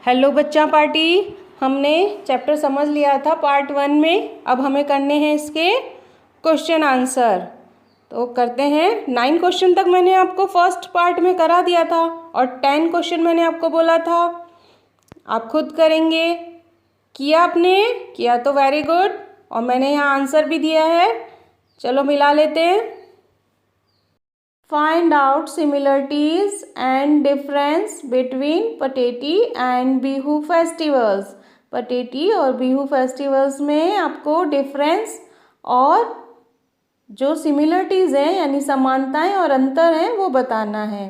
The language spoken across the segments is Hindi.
हेलो बच्चा पार्टी। हमने चैप्टर समझ लिया था पार्ट 1 में। अब हमें करने हैं इसके क्वेश्चन आंसर। तो करते हैं। 9 क्वेश्चन तक मैंने आपको फर्स्ट पार्ट में करा दिया था और 10 क्वेश्चन मैंने आपको बोला था आप खुद करेंगे। किया आपने? किया तो वेरी गुड। और मैंने यहाँ आंसर भी दिया है। चलो मिला लेते हैं। Find out similarities and difference between Pateti and Bihu festivals. Pateti और बिहू फेस्टिवल्स में आपको डिफरेंस और जो सिमिलरिटीज़ हैं यानी समानताएं और अंतर हैं वो बताना है।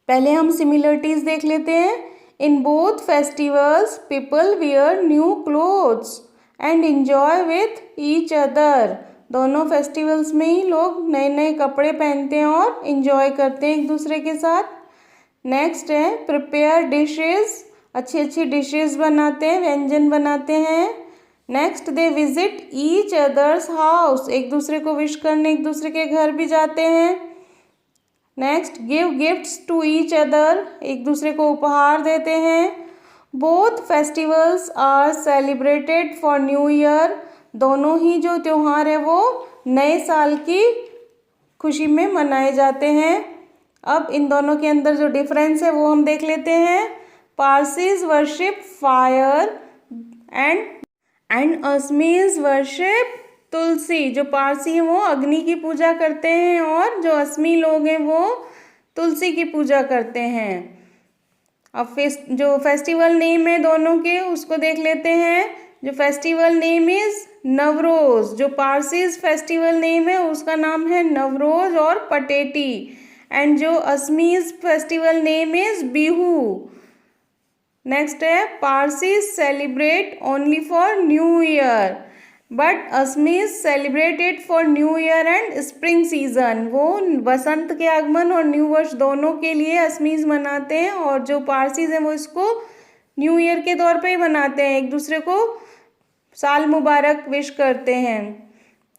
पहले हम सिमिलरिटीज़ देख लेते हैं। In both festivals people wear new clothes and enjoy with each other. दोनों फेस्टिवल्स में ही लोग नए नए कपड़े पहनते हैं और इन्जॉय करते हैं एक दूसरे के साथ। नेक्स्ट है प्रिपेयर डिशेस। अच्छी अच्छी डिशेस बनाते हैं, व्यंजन बनाते हैं। Next they visit each others house. एक दूसरे को विश करने एक दूसरे के घर भी जाते हैं। Next give gifts to each other. एक दूसरे को उपहार देते हैं। Both festivals are celebrated for new year. दोनों ही जो त्यौहार है वो नए साल की खुशी में मनाए जाते हैं। अब इन दोनों के अंदर जो डिफरेंस है वो हम देख लेते हैं। Parsees worship fire and Assamese worship tulsi. जो पारसी हैं वो अग्नि की पूजा करते हैं और जो असमी लोग हैं वो तुलसी की पूजा करते हैं। अब जो फेस्टिवल नेम है दोनों के उसको देख लेते हैं। जो फेस्टिवल नेम इज़ नवरोज़। जो पारसीज फेस्टिवल नेम है उसका नाम है नवरोज़ और पटेटी। एंड जो Assamese festival name is Bihu. Next है Parsees celebrate only for new year but Assamese celebrated for new year and spring season. वो बसंत के आगमन और न्यू वर्ष दोनों के लिए असमीज मनाते हैं और जो पारसीज हैं वो इसको न्यू ईयर के तौर पे ही मनाते हैं, एक दूसरे को साल मुबारक विश करते हैं।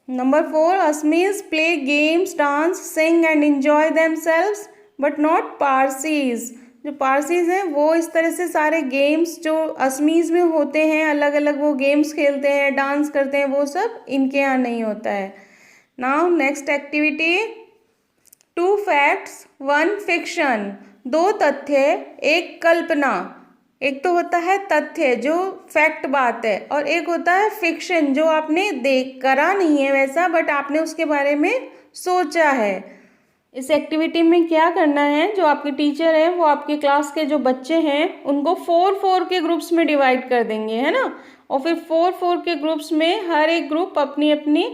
Number 4 Assamese play games dance sing and enjoy themselves but not Parsis. जो पारसीज हैं वो इस तरह से सारे गेम्स जो असमीज में होते हैं अलग अलग वो गेम्स खेलते हैं, डांस करते हैं, वो सब इनके यहाँ नहीं होता है। Now next activity 2 facts 1 fiction. 2 तथ्य एक कल्पना। एक तो होता है तथ्य जो फैक्ट बात है और एक होता है फिक्शन जो आपने देख करा नहीं है वैसा बट आपने उसके बारे में सोचा है। इस एक्टिविटी में क्या करना है, जो आपके टीचर हैं वो आपके क्लास के जो बच्चे हैं उनको 4-4 के ग्रुप्स में डिवाइड कर देंगे, है ना। और फिर 4-4 के ग्रुप्स में हर एक ग्रुप अपनी अपनी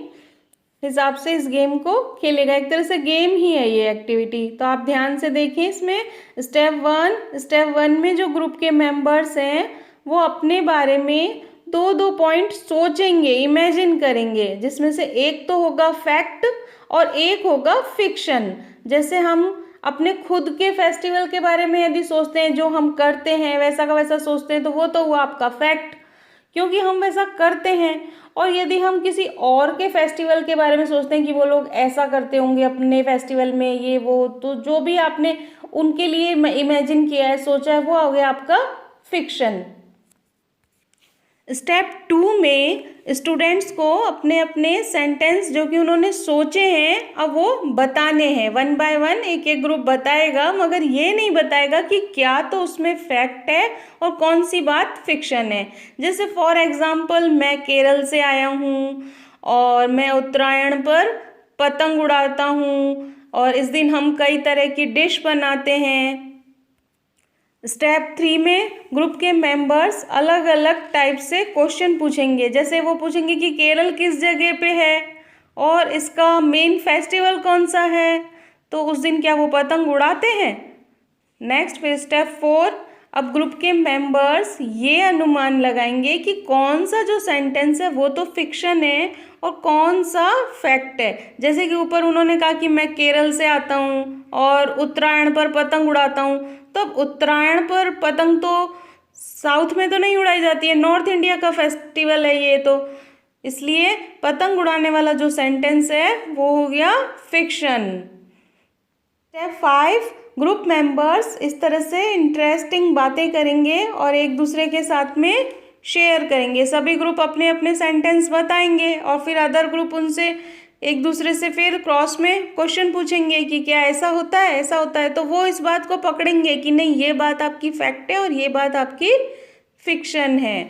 हिसाब से इस गेम को खेलेगा। एक तरह से गेम ही है ये एक्टिविटी। तो आप ध्यान से देखें। इसमें स्टेप 1 में जो ग्रुप के मेंबर्स हैं वो अपने बारे में 2-2 पॉइंट सोचेंगे, इमेजिन करेंगे, जिसमें से एक तो होगा फैक्ट और एक होगा फिक्शन। जैसे हम अपने खुद के फेस्टिवल के बारे में यदि सोचते हैं, जो हम करते हैं वैसा का वैसा सोचते हैं, तो वो तो हुआ आपका फैक्ट क्योंकि हम वैसा करते हैं। और यदि हम किसी और के फेस्टिवल के बारे में सोचते हैं कि वो लोग ऐसा करते होंगे अपने फेस्टिवल में ये वो, तो जो भी आपने उनके लिए इमेजिन किया है, सोचा है, वो हो गया आपका फिक्शन। स्टेप 2 में स्टूडेंट्स को अपने अपने सेंटेंस जो कि उन्होंने सोचे हैं अब वो बताने हैं। 1 बाय 1 एक एक ग्रुप बताएगा, मगर ये नहीं बताएगा कि क्या तो उसमें फैक्ट है और कौन सी बात फिक्शन है। जैसे फॉर एग्जांपल मैं केरल से आया हूँ और मैं उत्तरायण पर पतंग उड़ाता हूँ और इस दिन हम कई तरह की डिश बनाते हैं। स्टेप 3 में ग्रुप के मेंबर्स अलग अलग टाइप से क्वेश्चन पूछेंगे। जैसे वो पूछेंगे कि केरल किस जगह पे है और इसका मेन फेस्टिवल कौन सा है, तो उस दिन क्या वो पतंग उड़ाते हैं। नेक्स्ट फिर स्टेप 4 अब ग्रुप के मेंबर्स ये अनुमान लगाएंगे कि कौन सा जो सेंटेंस है वो तो फिक्शन है और कौन सा फैक्ट है। जैसे कि ऊपर उन्होंने कहा कि मैं केरल से आता हूँ और उत्तरायण पर पतंग उड़ाता हूँ, तब उत्तरायण पर पतंग तो साउथ में तो नहीं उड़ाई जाती है, नॉर्थ इंडिया का फेस्टिवल है ये, तो इसलिए पतंग उड़ाने वाला जो सेंटेंस है वो हो गया फिक्शन। स्टेप 5, ग्रुप मेंबर्स इस तरह से इंटरेस्टिंग बातें करेंगे और एक दूसरे के साथ में शेयर करेंगे। सभी ग्रुप अपने अपने सेंटेंस बताएंगे और फिर अदर ग्रुप उनसे एक दूसरे से फिर क्रॉस में क्वेश्चन पूछेंगे कि क्या ऐसा होता है, ऐसा होता है। तो वो इस बात को पकड़ेंगे कि नहीं, ये बात आपकी फैक्ट है और ये बात आपकी फिक्शन है।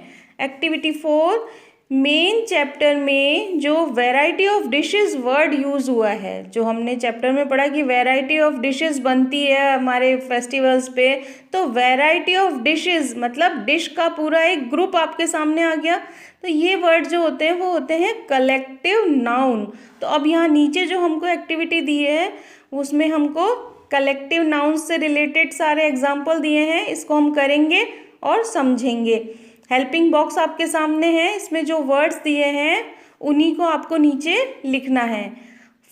एक्टिविटी 4, मेन चैप्टर में जो variety of dishes word use हुआ है, जो हमने चैप्टर में पढ़ा कि वैरायटी ऑफ डिशेस बनती है हमारे फेस्टिवल्स पे, तो वैरायटी ऑफ डिशेस मतलब डिश का पूरा एक ग्रुप आपके सामने आ गया। तो ये वर्ड जो होते हैं वो होते हैं कलेक्टिव नाउन। तो अब यहाँ नीचे जो हमको एक्टिविटी दी है उसमें हमको कलेक्टिव नाउन से रिलेटेड सारे एग्जाम्पल दिए हैं, इसको हम करेंगे और समझेंगे। हेल्पिंग बॉक्स आपके सामने है, इसमें जो वर्ड्स दिए हैं उन्हीं को आपको नीचे लिखना है।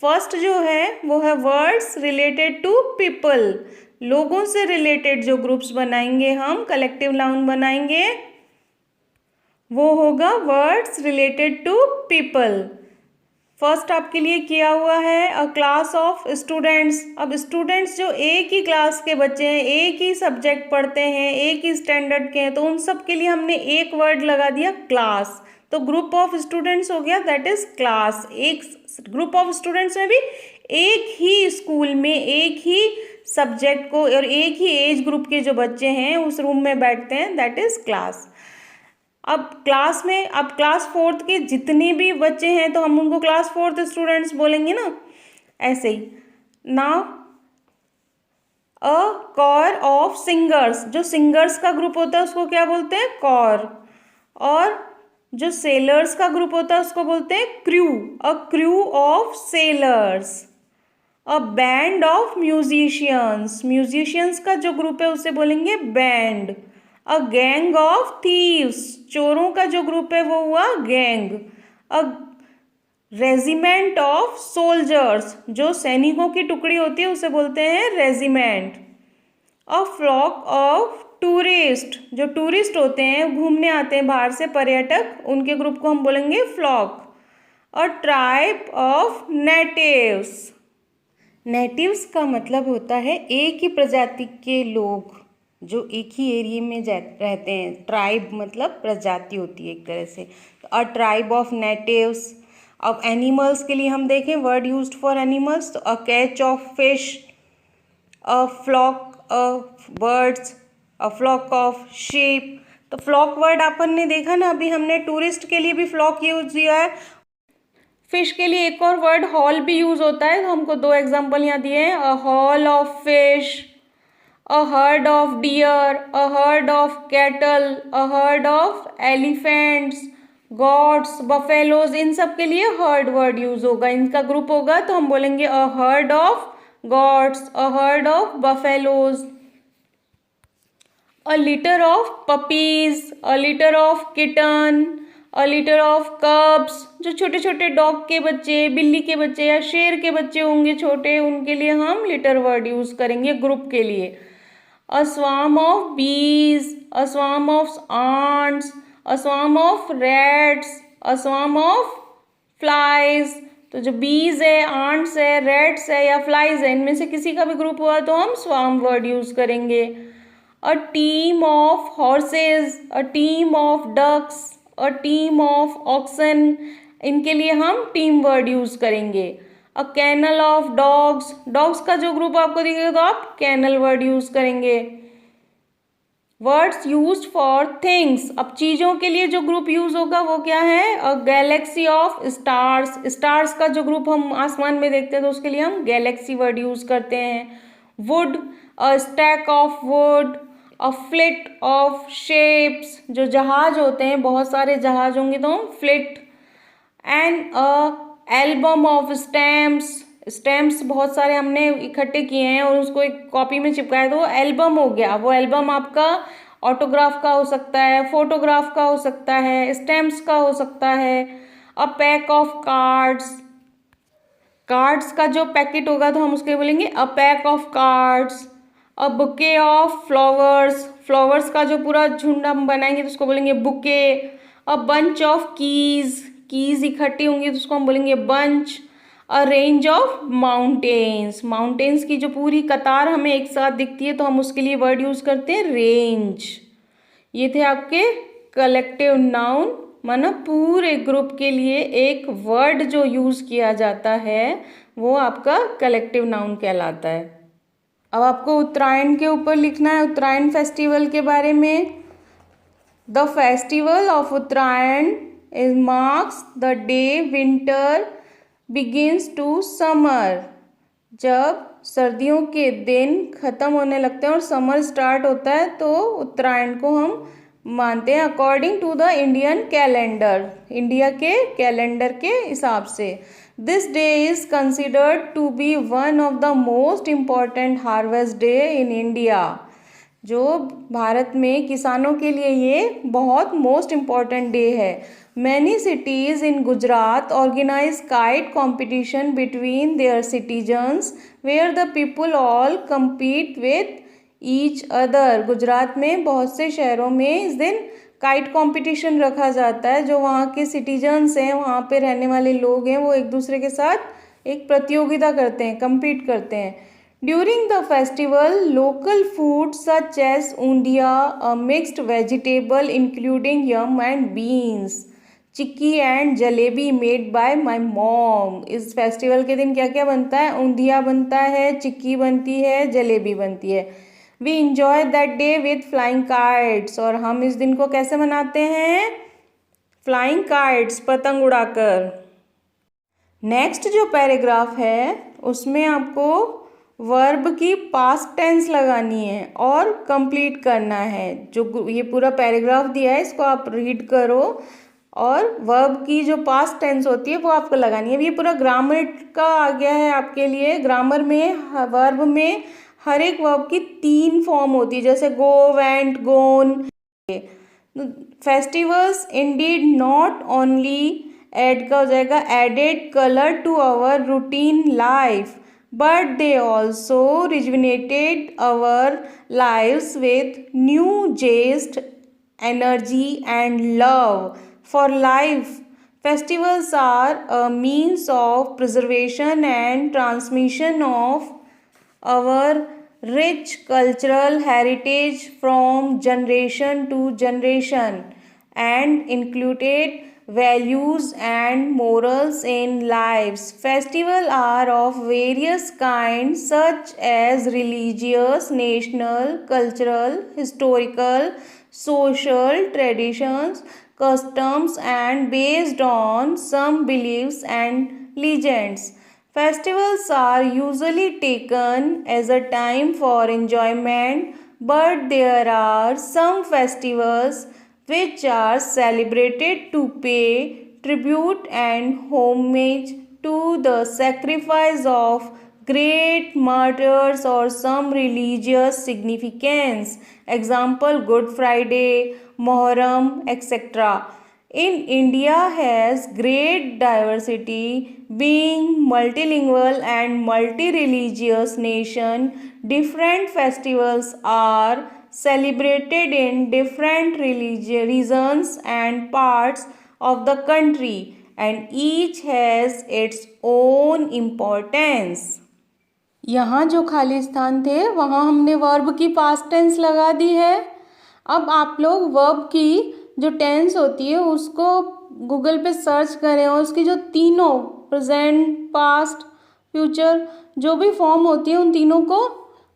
फर्स्ट जो है वो है वर्ड्स रिलेटेड टू पीपल, लोगों से रिलेटेड जो ग्रुप्स बनाएंगे हम, कलेक्टिव नाउन बनाएंगे, वो होगा words related to people. First आपके लिए किया हुआ है अ क्लास ऑफ स्टूडेंट्स। अब स्टूडेंट्स जो एक ही क्लास के बच्चे हैं, एक ही सब्जेक्ट पढ़ते हैं, एक ही स्टैंडर्ड के हैं, तो उन सब के लिए हमने एक वर्ड लगा दिया क्लास। तो ग्रुप ऑफ स्टूडेंट्स हो गया, दैट इज क्लास। एक ग्रुप ऑफ स्टूडेंट्स में भी एक ही स्कूल में एक ही सब्जेक्ट को और एक ही एज ग्रुप के जो बच्चे हैं उस रूम में बैठते हैं, दैट इज क्लास। अब क्लास में, अब क्लास 4th के जितने भी बच्चे हैं तो हम उनको क्लास 4th स्टूडेंट्स बोलेंगे ना, ऐसे ही। Now a choir of singers, जो सिंगर्स का ग्रुप होता है उसको क्या बोलते हैं, कॉर। और जो सेलर्स का ग्रुप होता है उसको बोलते हैं crew, a crew of sailors. A band of musicians, musicians का जो ग्रुप है उसे बोलेंगे band. A gang of thieves, चोरों का जो ग्रुप है वो हुआ gang. A regiment of soldiers, जो सैनिकों की टुकड़ी होती है उसे बोलते हैं regiment. A flock of tourist, जो टूरिस्ट होते हैं, घूमने आते हैं बाहर से पर्यटक, उनके ग्रुप को हम बोलेंगे flock. A tribe of natives, natives का मतलब होता है एक ही प्रजाति के लोग जो एक ही एरिया में रहते हैं। ट्राइब मतलब प्रजाति होती है एक तरह से। A tribe of natives. अब एनिमल्स के लिए हम देखें वर्ड यूज्ड फॉर एनिमल्स, तो a catch of fish, a flock of birds, a flock of sheep. तो फ्लॉक वर्ड अपन ने देखा ना, अभी हमने टूरिस्ट के लिए भी फ्लॉक यूज किया है। फिश के लिए एक और वर्ड हॉल भी यूज होता है, तो हमको 2 एग्जाम्पल यहाँ दिए हैं, a haul of fish, a herd of deer, a herd of cattle, a herd of elephants, goats, buffaloes, इन सब के लिए herd वर्ड यूज होगा। इनका ग्रुप होगा तो हम बोलेंगे a herd of goats, a herd of buffaloes। a litter of puppies, a litter of kitten, a litter of cubs, जो छोटे छोटे डॉग के बच्चे, बिल्ली के बच्चे या शेर के बच्चे होंगे छोटे, उनके लिए हम लिटर वर्ड यूज करेंगे ग्रुप के लिए। A swarm of bees, a swarm of ants, a swarm of rats, a swarm of flies। तो जो bees है, ants है, rats है या flies है, इनमें से किसी का भी ग्रुप हुआ तो हम swarm वर्ड यूज करेंगे। A team of horses, a team of ducks, a team of oxen, इनके लिए हम टीम वर्ड यूज करेंगे। अ कैनल ऑफ डॉग्स, डॉग्स का जो ग्रुप आपको दिखेगा तो आप कैनल वर्ड यूज करेंगे। वर्ड्स यूज्ड फॉर थिंग्स, अब चीजों के लिए जो ग्रुप यूज होगा वो क्या है, अ गैलेक्सी ऑफ स्टार्स, स्टार्स का जो ग्रुप हम आसमान में देखते हैं तो उसके लिए हम गैलेक्सी वर्ड यूज करते हैं। Would, a stack of would, a fleet of shapes, जो जहाज होते हैं, बहुत सारे जहाज होंगे तो हम fleet. And a album of stamps, stamps बहुत सारे हमने इकट्ठे किए हैं और उसको एक कॉपी में चिपकाया तो वो एल्बम हो गया। वो एल्बम आपका ऑटोग्राफ का हो सकता है, फोटोग्राफ का हो सकता है, स्टैम्प्स का हो सकता है। A pack of cards, cards का जो पैकेट होगा तो हम उसके बोलेंगे a pack of cards. A bouquet of flowers, flowers का जो पूरा झुंड हम बनाएंगे तो उसको बोलेंगे bouquet. A bunch of keys, keys इकट्ठी होंगी तो उसको हम बोलेंगे bunch. A range of mountains, mountains की जो पूरी कतार हमें एक साथ दिखती है तो हम उसके लिए वर्ड यूज़ करते हैं रेंज। ये थे आपके कलेक्टिव नाउन, माना पूरे ग्रुप के लिए एक वर्ड जो यूज़ किया जाता है वो आपका कलेक्टिव नाउन कहलाता है। अब आपको उत्तरायण के ऊपर लिखना है, उत्तरायण फेस्टिवल के बारे में। The festival of Uttarayan is marks the day winter begins to summer. जब सर्दियों के दिन ख़त्म होने लगते हैं और समर स्टार्ट होता है तो उत्तरायण को हम मानते हैं according to the Indian calendar, India के कैलेंडर के हिसाब से। This day is considered to be one of the most important harvest day in India. जो भारत में किसानों के लिए ये बहुत मोस्ट इम्पॉर्टेंट डे है। Many cities in Gujarat organise kite competition between their citizens where the people all compete with each other. Gujarat में बहुत से शहरों में इस दिन काइट कंपटीशन रखा जाता है। जो वहाँ के सिटीजन्स हैं, वहाँ पे रहने वाले लोग हैं, वो एक दूसरे के साथ एक प्रतियोगिता करते हैं, compete करते हैं। During the festival local food such as undhiya, a mixed vegetable including yam and beans, chikki and jalebi made by my mom. इस फेस्टिवल के दिन क्या क्या बनता है? ऊंधिया बनता है, चिक्की बनती है, जलेबी बनती है। We enjoy that day with flying kites. और हम इस दिन को कैसे मनाते हैं? फ्लाइंग काइट्स, पतंग उड़ाकर। नेक्स्ट जो पैराग्राफ है उसमें आपको वर्ब की पास्ट टेंस लगानी है और कंप्लीट करना है। जो ये पूरा पैराग्राफ दिया है इसको आप रीड करो और वर्ब की जो पास्ट टेंस होती है वो आपको लगानी है। ये पूरा ग्रामर का आ गया है आपके लिए। ग्रामर में वर्ब में हर एक वर्ब की 3 फॉर्म होती है, जैसे go, went, gone. Festivals indeed not only add का हो जाएगा added colour to our routine life but they also rejuvenated our lives with new zest, energy and love for life. Festivals are a means of preservation and transmission of our rich cultural heritage from generation to generation and included values and morals in lives. Festivals are of various kinds such as religious, national, cultural, historical, social traditions, customs and based on some beliefs and legends. Festivals are usually taken as a time for enjoyment, but there are some festivals which are celebrated to pay tribute and homage to the sacrifice of great martyrs or some religious significance. Example, Good Friday, Muharram, etc. In India has great diversity, being multilingual and multi-religious nation. Different festivals are celebrated in different regions and parts of the country and each has its own importance. यहाँ जो खाली स्थान थे वहाँ हमने वर्ब की पास्ट टेंस लगा दी है। अब आप लोग वर्ब की जो टेंस होती है उसको गूगल पे सर्च करें और उसकी जो तीनों प्रेजेंट, पास्ट, फ्यूचर जो भी फॉर्म होती है उन तीनों को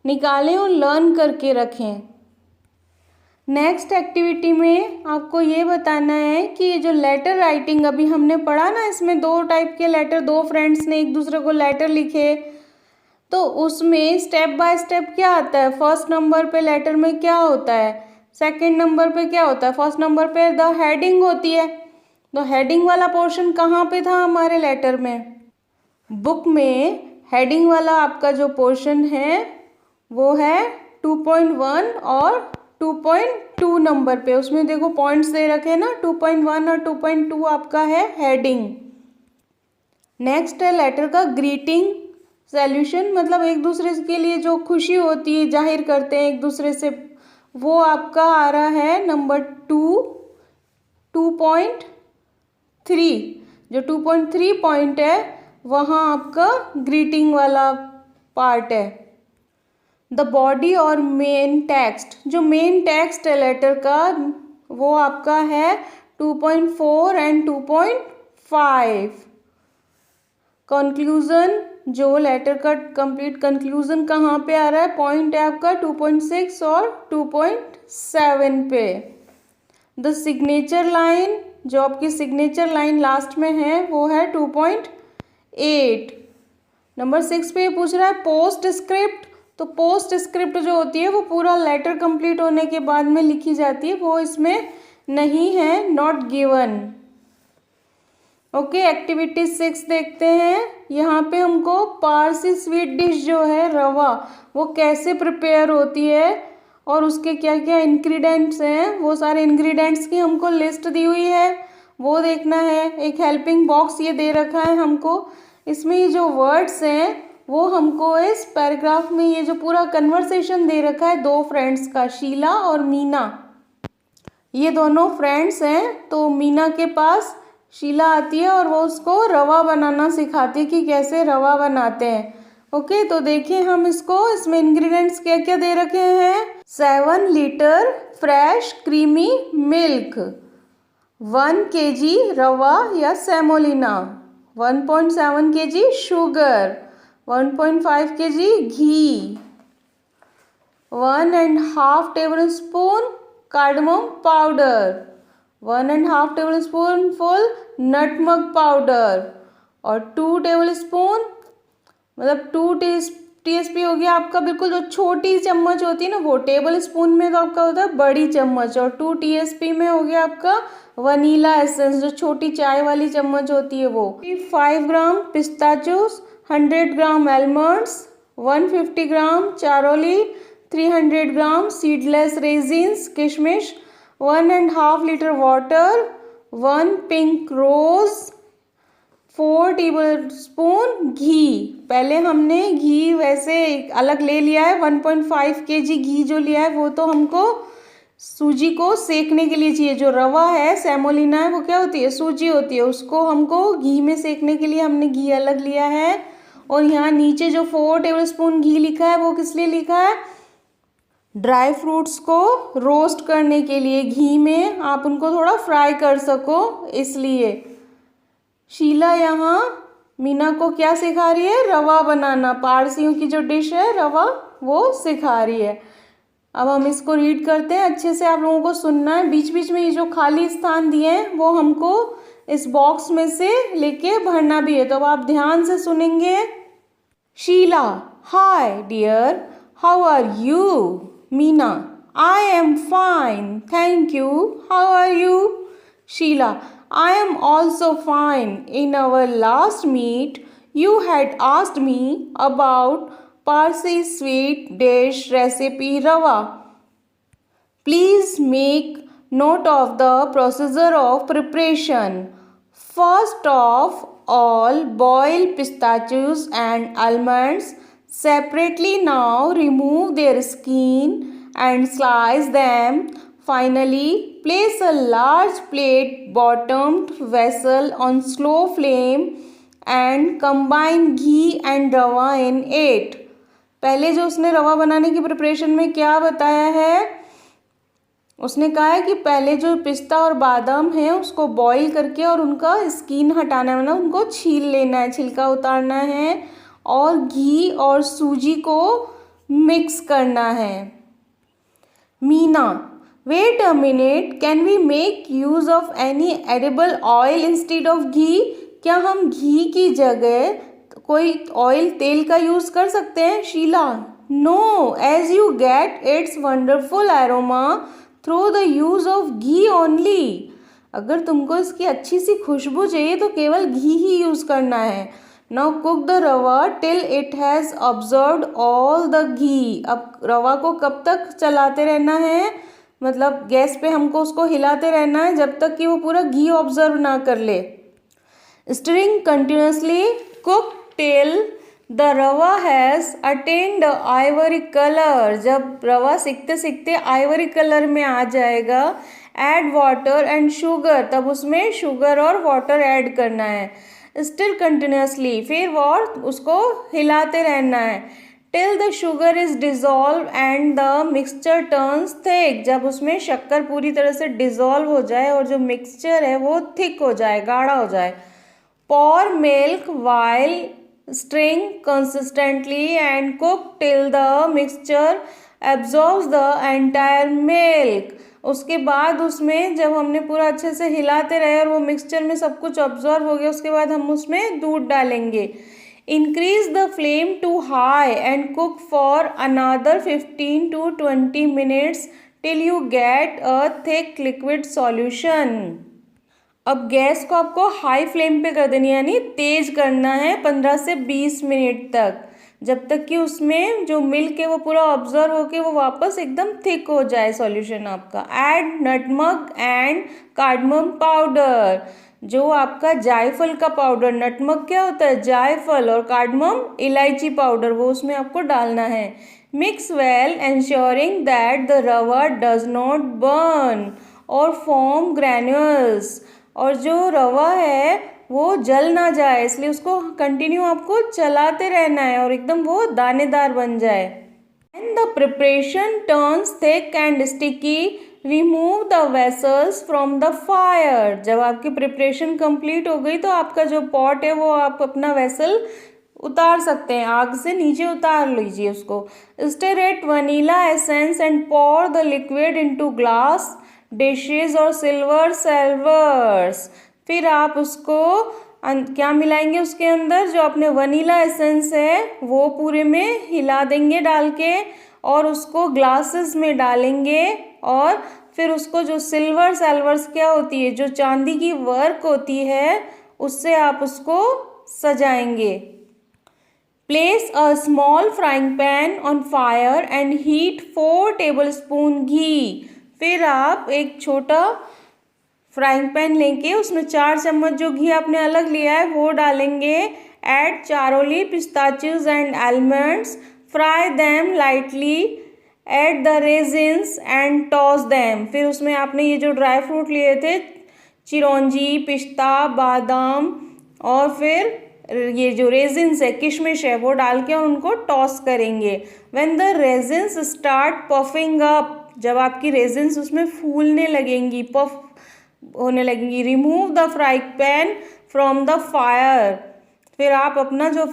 निकालें और लर्न करके रखें। नेक्स्ट एक्टिविटी में आपको ये बताना है कि ये जो लेटर राइटिंग अभी हमने पढ़ा ना, इसमें 2 टाइप के लेटर, 2 फ्रेंड्स ने एक दूसरे को लेटर लिखे, तो उसमें स्टेप बाय स्टेप क्या आता है। फर्स्ट नंबर पे लेटर में क्या होता है, सेकंड नंबर पे क्या होता है। फर्स्ट नंबर पे द हेडिंग होती है। तो हेडिंग वाला पोर्शन कहाँ पे था हमारे लेटर में? बुक में हेडिंग वाला आपका जो पोर्शन है वो है 2.1 और 2.2 नंबर पे। उसमें देखो पॉइंट्स दे रखे हैं ना, 2.1 और 2.2 आपका है हेडिंग। नेक्स्ट है लेटर का ग्रीटिंग सैल्यूशन, मतलब एक दूसरे के लिए जो खुशी होती है जाहिर करते हैं एक दूसरे से, वो आपका आ रहा है नंबर 2.3। जो 2.3 पॉइंट है वहाँ आपका ग्रीटिंग वाला पार्ट है। द बॉडी और मेन टेक्स्ट, जो मेन टेक्स्ट है लेटर का वो आपका है 2.4 एंड 2.5। कंक्लूजन, जो लेटर का कंप्लीट कंक्लूजन कहाँ पे आ रहा है, पॉइंट है आपका 2.6 और 2.7 पे। द सिग्नेचर लाइन, जो आपकी सिग्नेचर लाइन लास्ट में है वो है 2.8। नंबर 6 पे पूछ रहा है पोस्ट स्क्रिप्ट। तो पोस्ट स्क्रिप्ट जो होती है वो पूरा लेटर कंप्लीट होने के बाद में लिखी जाती है, वो इसमें नहीं है, नॉट गिवन। ओके, एक्टिविटी 6 देखते हैं। यहाँ पे हमको पारसी स्वीट डिश जो है रवा, वो कैसे प्रिपेयर होती है और उसके क्या क्या इंग्रेडिएंट्स हैं, वो सारे इंग्रेडिएंट्स की हमको लिस्ट दी हुई है, वो देखना है। एक हेल्पिंग बॉक्स ये दे रखा है हमको, इसमें ये जो वर्ड्स हैं वो हमको इस पैराग्राफ में, ये जो पूरा कन्वर्सेशन दे रखा है दो फ्रेंड्स का, शीला और मीना, ये दोनों फ्रेंड्स हैं। तो मीना के पास शीला आती है और वो उसको रवा बनाना सिखाती है कि कैसे रवा बनाते हैं। ओके, तो देखिए हम इसको, इसमें इंग्रेडिएंट्स क्या क्या दे रखे हैं। 7 litre fresh creamy milk, 1 kg रवा या सेमोलिना, 1.7 kg शुगर, 1.5 kg घी, 1.5 tablespoon cardamom powder, 1.5 tablespoonful nutmeg powder और 2 tablespoon, मतलब 2 टीएसपी हो गया आपका, बिल्कुल जो छोटी चम्मच होती है ना वो, टेबल स्पून में तो आपका होता है बड़ी चम्मच, और 2 टीएसपी में हो गया आपका वनीला एसेंस, जो छोटी चाय वाली चम्मच होती है वो। 5 ग्राम पिस्ताचोस, 100 ग्राम आलमंड्स, 150 ग्राम चारोली, 300 ग्राम सीडलेस रेजिन्स किशमिश, 1.5 litre water, 1 pink rose, 4 table spoon घी। पहले हमने घी वैसे अलग ले लिया है, 1.5 kg घी जो लिया है वो तो हमको सूजी को सेकने के लिए चाहिए। जो रवा है सेमोलिना है वो क्या होती है, सूजी होती है, उसको हमको घी में सेकने के लिए हमने घी अलग लिया है। और यहाँ नीचे जो 4 टेबल स्पून घी लिखा है वो किस लिए लिखा है, ड्राई फ्रूट्स को रोस्ट करने के लिए, घी में आप उनको थोड़ा फ्राई कर सको इसलिए। शीला यहाँ मीना को क्या सिखा रही है, रवा बनाना, पारसियों की जो डिश है रवा वो सिखा रही है। अब हम इसको रीड करते हैं, अच्छे से आप लोगों को सुनना है, बीच बीच में ये जो खाली स्थान दिए हैं वो हमको इस बॉक्स में से लेके भरना भी है, तो अब आप ध्यान से सुनेंगे। Sheela, hi dear, how are you? Meena, I am fine, thank you. How are you? Sheila, I am also fine. In our last meet, you had asked me about Parsi sweet dish recipe rava. Please make note of the procedure of preparation. First of all, boil pistachios and almonds separately. Now remove their skin and slice them. Finally, place a large plate bottomed vessel on slow flame and combine ghee and रवा in it. पहले जो उसने रवा बनाने की प्रिपरेशन में क्या बताया है, उसने कहा है कि पहले जो पिस्ता और बादाम है उसको बॉईल करके और उनका स्किन हटाना है, मतलब उनको छील लेना है, छिलका उतारना है, और घी और सूजी को मिक्स करना है। Meena, wait a minute, can we make use of any edible oil instead of ghee? क्या हम घी की जगह कोई ऑयल, तेल का यूज़ कर सकते हैं? Sheela, no, as you get its wonderful aroma through the use of ghee only. अगर तुमको इसकी अच्छी सी खुशबू चाहिए तो केवल घी ही यूज़ करना है। Now cook the rava till it has observed all the ghee. अब रवा को कब तक चलाते रहना है, मतलब गैस पे हमको उसको हिलाते रहना है जब तक कि वो पूरा घी ऑब्जर्व ना कर ले। Stirring continuously, cook till the रवा हैज़ अटेन्ड आइवरी कलर। जब रवा सीखते सीखते आइवरी कलर में आ जाएगा, ऐड वाटर एंड शुगर, तब उसमें शुगर और वाटर ऐड करना है। स्टिल कंटिन्यूसली, फिर वो उसको हिलाते रहना है। Till the sugar is dissolve and the mixture turns thick, जब उसमें शक्कर पूरी तरह से डिजॉल्व हो जाए और जो मिक्सचर है वो थिक हो जाए, गाढ़ा हो जाए। pour milk while stirring consistently and cook till the mixture absorbs the entire milk। उसके बाद उसमें जब हमने पूरा अच्छे से हिलाते रहे और वो मिक्सचर में सब कुछ ऑब्जॉर्व हो गया, उसके बाद हम उसमें दूध डालेंगे। Increase the flame to high and cook for another 15 to 20 minutes till you get a thick liquid solution। अब गैस को आपको हाई फ्लेम पे कर देनी है, यानी तेज करना है 15 से 20 मिनट तक, जब तक कि उसमें जो मिल्क है वो पूरा ऑब्जर्व होके वो वापस एकदम थिक हो जाए सॉल्यूशन आपका। ऐड नटमग एंड कार्डमम पाउडर, जो आपका जायफल का पाउडर, नटमग क्या होता है जायफल, और कार्डमम इलायची पाउडर, वो उसमें आपको डालना है। Mix well ensuring that the रवा डज नॉट बर्न और फॉर्म ग्रैन्यूल्स, और जो रवा है वो जल ना जाए, इसलिए उसको कंटिन्यू आपको चलाते रहना है और एकदम वो दानेदार बन जाए। And the preparation turns thick and sticky, remove the vessels from the fire. जब आपकी प्रिपरेशन कंप्लीट हो गई तो आपका जो पॉट है वो आप अपना वेसल उतार सकते हैं, आग से नीचे उतार लीजिए उसको। Stir at vanilla essence and pour the liquid into glass dishes और सिल्वर सर्वर्स। फिर आप उसको क्या मिलाएंगे उसके अंदर, जो अपने वनीला एसेंस है वो पूरे में हिला देंगे डाल के, और उसको ग्लासेस में डालेंगे, और फिर उसको जो सिल्वर सैल्वर्स क्या होती है, जो चांदी की वर्क होती है, उससे आप उसको सजाएंगे। Place a small frying pan on fire and heat 4 tablespoon ghee. फिर आप एक छोटा फ्राइंग पैन लेके उसमें 4 चम्मच जो घी आपने अलग लिया है वो डालेंगे। Add charoli pistachios and almonds, fry them lightly, add the raisins and toss them. फिर उसमें आपने ये जो ड्राई फ्रूट लिए थे, चिरौंजी, पिस्ता, बादाम, और फिर ये जो रेजिन्स है, किशमिश है, वो डाल के और उनको टॉस करेंगे। When the resins start puffing up, जब आपकी रेजिन्स उसमें फूलने लगेंगी, पफ होने लगेंगी, remove the frying pan from the fire. फिर आप अपना जो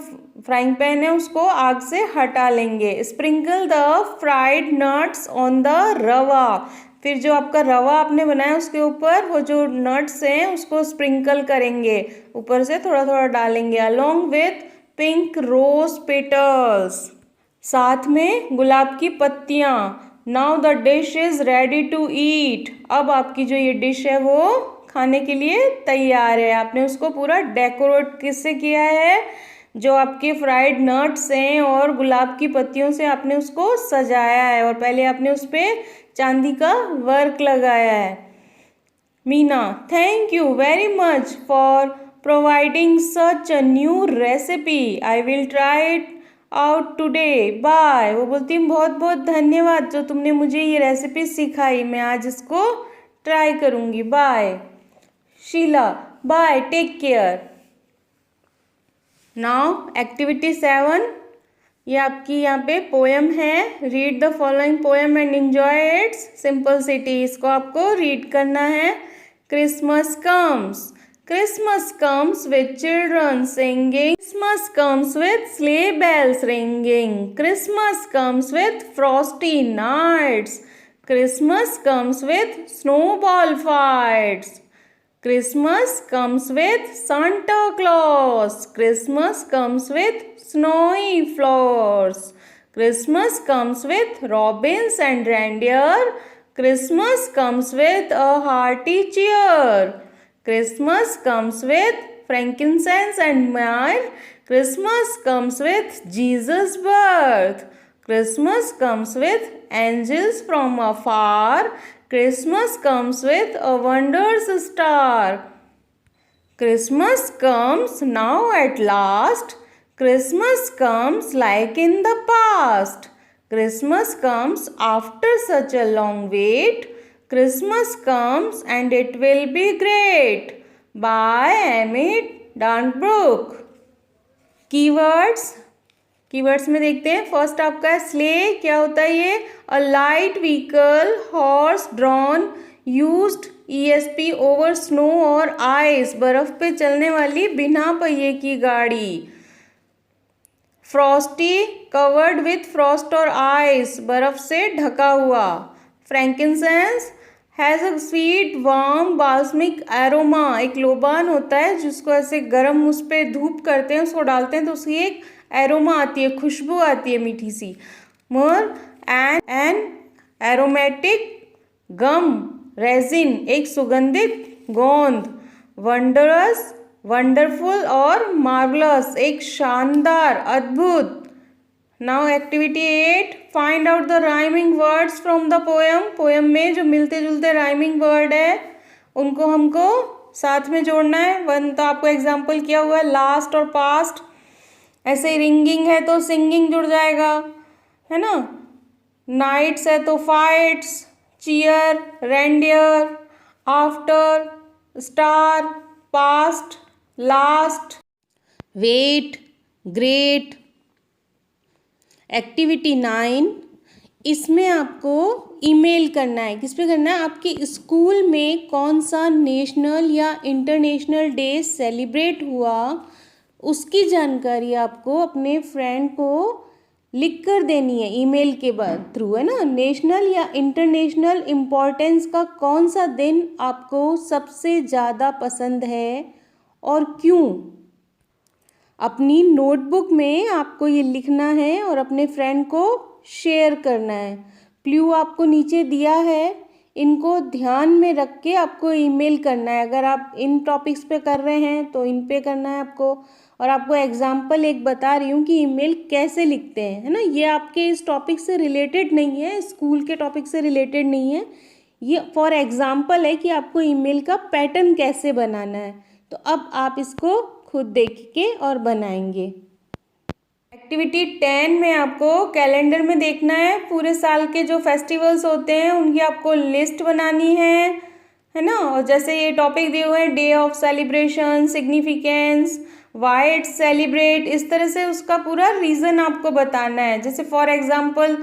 फ्राइंग पैन है उसको आग से हटा लेंगे। Sprinkle the fried nuts on the रवा। फिर जो आपका रवा आपने बनाया उसके ऊपर वो जो नट्स हैं उसको स्प्रिंकल करेंगे, ऊपर से थोड़ा थोड़ा डालेंगे। Along with pink rose petals, साथ में गुलाब की पत्तियाँ। Now the dish is ready to eat. अब आपकी जो ये डिश है वो खाने के लिए तैयार है। आपने उसको पूरा डेकोरेट किससे किया है, जो आपके फ्राइड नट्स हैं और गुलाब की पत्तियों से आपने उसको सजाया है, और पहले आपने उस पर चांदी का वर्क लगाया है। Meena, thank you very much for providing such a new recipe. I will try it out today, bye. वो बोलती हूँ बहुत बहुत धन्यवाद जो तुमने मुझे ये रेसिपी सिखाई, मैं आज इसको ट्राई करूँगी, bye. Sheela, bye, take care. Now activity 7, ये आपकी यहाँ पे पोएम है। Read the following poem and enjoy its simplicity. इसको आपको रीड करना है। Christmas comes, Christmas comes with children singing. Christmas comes with sleigh bells ringing. Christmas comes with frosty nights. Christmas comes with snowball fights. Christmas comes with Santa Claus. Christmas comes with snowy flowers. Christmas comes with robins and reindeer. Christmas comes with a hearty cheer. Christmas comes with frankincense and myrrh. Christmas comes with Jesus' birth. Christmas comes with angels from afar. Christmas comes with a wondrous star. Christmas comes now at last. Christmas comes like in the past. Christmas comes after such a long wait. Christmas comes and it will be great. By Amit Darnbrook. Keywords में देखते हैं। फर्स्ट आपका है स्ले, क्या होता है ये? A light vehicle, horse drawn, used ESP over snow और आइस, बर्फ पे चलने वाली बिना पहिए की गाड़ी। फ्रॉस्टी, कवर्ड विथ फ्रॉस्ट और आइस, बर्फ से ढका हुआ। Frankincense has a sweet warm balsamic aroma, एक लोबान होता है जिसको ऐसे गर्म उस पर धूप करते हैं, उसको डालते हैं तो उसकी एक एरोमा आती है, खुशबू आती है मीठी सी। मोर एन एरोमेटिक गम रेजिन, एक सुगंधित गोंद। वंडरस, वंडरफुल और मार्वलस, एक शानदार, अद्भुत। Now activity 8, find out the rhyming words from the poem. Poem में जो मिलते जुलते राइमिंग वर्ड है उनको हमको साथ में जोड़ना है। वन तो आपको एग्जाम्पल किया हुआ है, लास्ट और पास्ट। ऐसे ही रिंगिंग है तो सिंगिंग जुड़ जाएगा, है ना। नाइट्स है तो fights, cheer, reindeer, after, star, past, last, wait, great. Activity 9, इसमें आपको ईमेल करना है। किस पे करना है? आपके स्कूल में कौन सा नेशनल या इंटरनेशनल डे सेलिब्रेट हुआ, उसकी जानकारी आपको अपने फ्रेंड को लिख कर देनी है ईमेल के बाद थ्रू, है ना। नेशनल या इंटरनेशनल इम्पोर्टेंस का कौन सा दिन आपको सबसे ज़्यादा पसंद है और क्यों? अपनी नोटबुक में आपको ये लिखना है और अपने फ्रेंड को शेयर करना है। क्लू आपको नीचे दिया है, इनको ध्यान में रख के आपको ईमेल करना है। अगर आप इन टॉपिक्स पे कर रहे हैं तो इन पे करना है आपको। और आपको एग्जाम्पल एक बता रही हूँ कि ईमेल कैसे लिखते हैं, है ना। ये आपके इस टॉपिक से रिलेटेड नहीं है, स्कूल के टॉपिक से रिलेटेड नहीं है, ये फॉर एग्जाम्पल है कि आपको ईमेल का पैटर्न कैसे बनाना है। तो अब आप इसको खुद देख के और बनाएंगे। एक्टिविटी 10 में आपको कैलेंडर में देखना है, पूरे साल के जो फेस्टिवल्स होते हैं उनकी आपको लिस्ट बनानी है ना। और जैसे ये टॉपिक दिए हुए हैं, day of celebration, significance, why it's celebrate, इस तरह से उसका पूरा रीज़न आपको बताना है। जैसे फॉर एग्जांपल